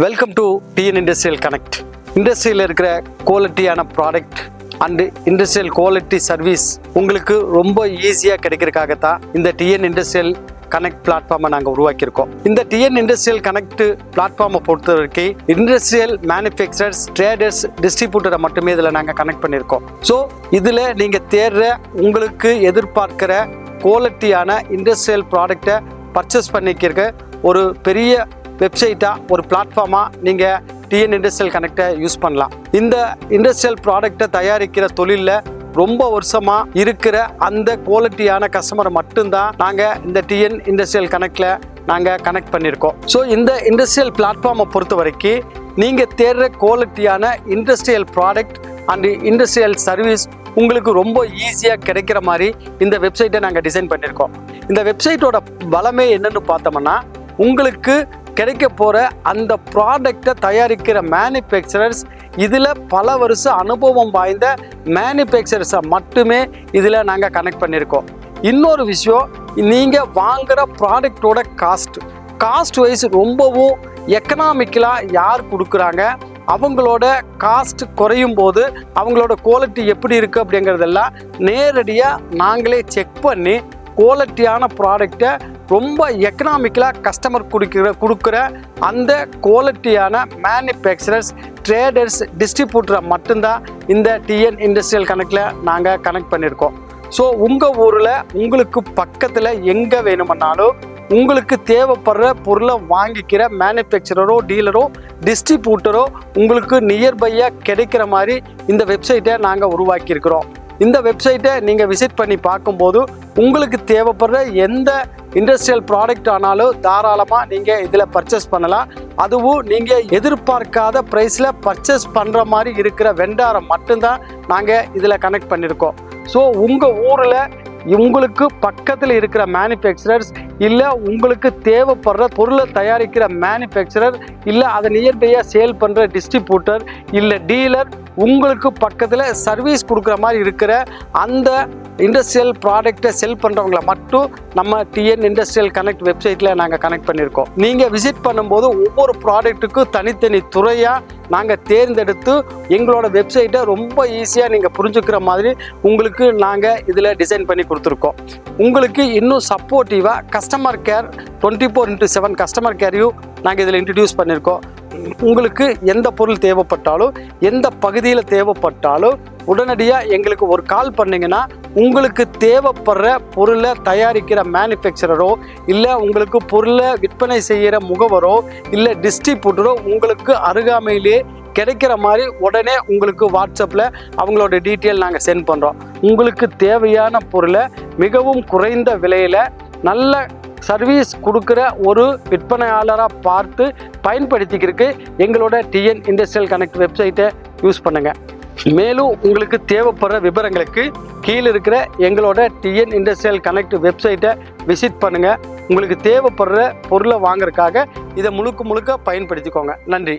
Welcome to TN industrial connect. இண்டஸ்ட்ரியில் இருக்கிற குவாலிட்டியான product and industrial quality service உங்களுக்கு ரொம்ப ஈஸியாக கிடைக்கிறதுக்காகத்தான் இந்த டிஎன் இண்டஸ்ட்ரியல் கனெக்ட் பிளாட்ஃபார்மை நாங்கள் உருவாக்கியிருக்கோம். இந்த டிஎன் இண்டஸ்ட்ரியல் கனெக்ட் பிளாட்ஃபார்மை பொறுத்த வரைக்கும் இண்டஸ்ட்ரியல் மேனுஃபேக்சரர்ஸ், ட்ரேடர்ஸ், டிஸ்ட்ரிபியூட்டரை மட்டுமே இதில் நாங்கள் கனெக்ட் பண்ணியிருக்கோம். ஸோ இதில் நீங்கள் தேடுற உங்களுக்கு எதிர்பார்க்கிற குவாலிட்டியான இண்டஸ்ட்ரியல் ப்ராடக்டை பர்ச்சேஸ் பண்ணிக்கிறக்க ஒரு பெரிய வெப்சைட்டாக, ஒரு பிளாட்ஃபார்மாக நீங்கள் டிஎன் இண்டஸ்ட்ரியல் கனெக்டை யூஸ் பண்ணலாம். இந்த இண்டஸ்ட்ரியல் ப்ராடக்டை தயாரிக்கிற தொழிலில் ரொம்ப வருஷமாக இருக்கிற அந்த குவாலிட்டியான கஸ்டமரை மட்டும்தான் நாங்கள் இந்த டிஎன் இண்டஸ்ட்ரியல் கனெக்டில் நாங்கள் கனெக்ட் பண்ணியிருக்கோம். ஸோ இந்த இண்டஸ்ட்ரியல் பிளாட்ஃபார்மை பொறுத்த வரைக்கும் நீங்கள் தேடுற குவாலிட்டியான industrial product and industrial service உங்களுக்கு ரொம்ப ஈஸியாக கிடைக்கிற மாதிரி இந்த வெப்சைட்டை நாங்கள் டிசைன் பண்ணியிருக்கோம். இந்த வெப்சைட்டோட பலமே என்னன்னு பார்த்தோம்னா, உங்களுக்கு கிடைக்க போகிற அந்த ப்ராடக்டை தயாரிக்கிற மேனுஃபேக்சரர்ஸ் இதில் பல வருஷ அனுபவம் வாய்ந்த மேனுஃபேக்சரர்ஸை மட்டுமே இதில் நாங்கள் கனெக்ட் பண்ணியிருக்கோம். இன்னொரு விஷயம், நீங்கள் வாங்குகிற ப்ராடக்டோட காஸ்ட் வைஸ் ரொம்பவும் எக்கனாமிக்கலாக யார் கொடுக்குறாங்க, அவங்களோட காஸ்ட் குறையும் போது அவங்களோட குவாலிட்டி எப்படி இருக்குது அப்படிங்கிறதெல்லாம் நேரடியாக நாங்களே செக் பண்ணி குவாலிட்டியான ப்ராடக்டை ரொம்ப எக்கனாமிக்கலாக கஸ்டமர் கொடுக்குற அந்த குவாலிட்டியான மேனுஃபேக்சரர்ஸ், ட்ரேடர்ஸ், டிஸ்ட்ரிபியூட்டரை மட்டும்தான் இந்த டிஎன் இண்டஸ்ட்ரியல் கனெக்டில் நாங்கள் கனெக்ட் பண்ணியிருக்கோம். ஸோ உங்கள் ஊரில் உங்களுக்கு பக்கத்தில் எங்கே வேணுமன்னாலும் உங்களுக்கு தேவைப்படுற பொருளை வாங்கிக்கிற மேனுஃபேக்சரரோ, டீலரோ, டிஸ்ட்ரிபியூட்டரோ உங்களுக்கு நியர்பையாக கிடைக்கிற மாதிரி இந்த வெப்சைட்டை நாங்கள் உருவாக்கியிருக்கிறோம். இந்த வெப்சைட்டை நீங்கள் விசிட் பண்ணி பார்க்கும்போது உங்களுக்கு தேவைப்படுற எந்த இண்டஸ்ட்ரியல் ப்ராடக்ட் ஆனாலும் தாராளமாக நீங்கள் இதில் பர்ச்சேஸ் பண்ணலாம். அதுவும் நீங்கள் எதிர்பார்க்காத ப்ரைஸில் பர்ச்சேஸ் பண்ணுற மாதிரி இருக்கிற வெண்டாரை மட்டும்தான் நாங்கள் இதில் கனெக்ட் பண்ணியிருக்கோம். ஸோ உங்கள் ஊரில் உங்களுக்கு பக்கத்தில் இருக்கிற மேனுஃபேக்சரர்ஸ், இல்லை உங்களுக்கு தேவைப்படுற பொருளை தயாரிக்கிற மேனுஃபேக்சரர், இல்லை அதை நியர்பையாக சேல் பண்ணுற டிஸ்ட்ரிபியூட்டர், இல்லை டீலர், உங்களுக்கு பக்கத்தில் சர்வீஸ் கொடுக்குற மாதிரி இருக்கிற அந்த இண்டஸ்ட்ரியல் ப்ராடக்டை செல் பண்ணுறவங்கள மட்டும் நம்ம டிஎன் இண்டஸ்ட்ரியல் கனெக்ட் வெப்சைட்டில் நாங்கள் கனெக்ட் பண்ணியிருக்கோம். நீங்கள் விசிட் பண்ணும்போது ஒவ்வொரு ப்ராடக்ட்டுக்கும் தனித்தனி துறையாக நாங்கள் தேர்ந்தெடுத்து எங்களோட வெப்சைட்டை ரொம்ப ஈஸியாக நீங்கள் புரிஞ்சுக்கிற மாதிரி உங்களுக்கு நாங்கள் இதில் டிசைன் பண்ணி கொடுத்துருக்கோம். உங்களுக்கு இன்னும் சப்போர்ட்டிவாக கஸ்டமர் கேர் 24/7 கஸ்டமர் கேரையும் நாங்கள் இதில் இன்ட்ரடியூஸ் பண்ணியிருக்கோம். உங்களுக்கு எந்த பொருள் தேவைப்பட்டாலும், எந்த பகுதியில் தேவைப்பட்டாலும் உடனடியாக எங்களுக்கு ஒரு கால் பண்ணிங்கன்னா உங்களுக்கு தேவைப்படுற பொருளை தயாரிக்கிற மேனுஃபேக்சரரோ, இல்லை உங்களுக்கு பொருளை விற்பனை செய்கிற முகவரோ, இல்லை டிஸ்ட்ரிபியூட்டரோ உங்களுக்கு அருகாமையிலே கிடைக்கிற மாதிரி உடனே உங்களுக்கு வாட்ஸ்அப்பில் அவங்களோட டீட்டெயில் நாங்கள் சென்ட் பண்ணுறோம். உங்களுக்கு தேவையான பொருளை மிகவும் குறைந்த விலையில் நல்ல சர்வீஸ் கொடுக்குற ஒரு விற்பனையாளராக பார்த்து பயன்படுத்திக்கிறதுக்கு எங்களோட டிஎன் இண்டஸ்ட்ரியல் கனெக்ட் வெப்சைட்டை யூஸ் பண்ணுங்கள். மேலும் உங்களுக்கு தேவைப்படுற விவரங்களுக்கு கீழே இருக்கிற எங்களோட டிஎன் இண்டஸ்ட்ரியல் கனெக்ட் வெப்சைட்டை விசிட் பண்ணுங்கள். உங்களுக்கு தேவைப்படுற பொருளை வாங்குறதுக்காக இதை முழுக்க பயன்படுத்திக்கோங்க. நன்றி.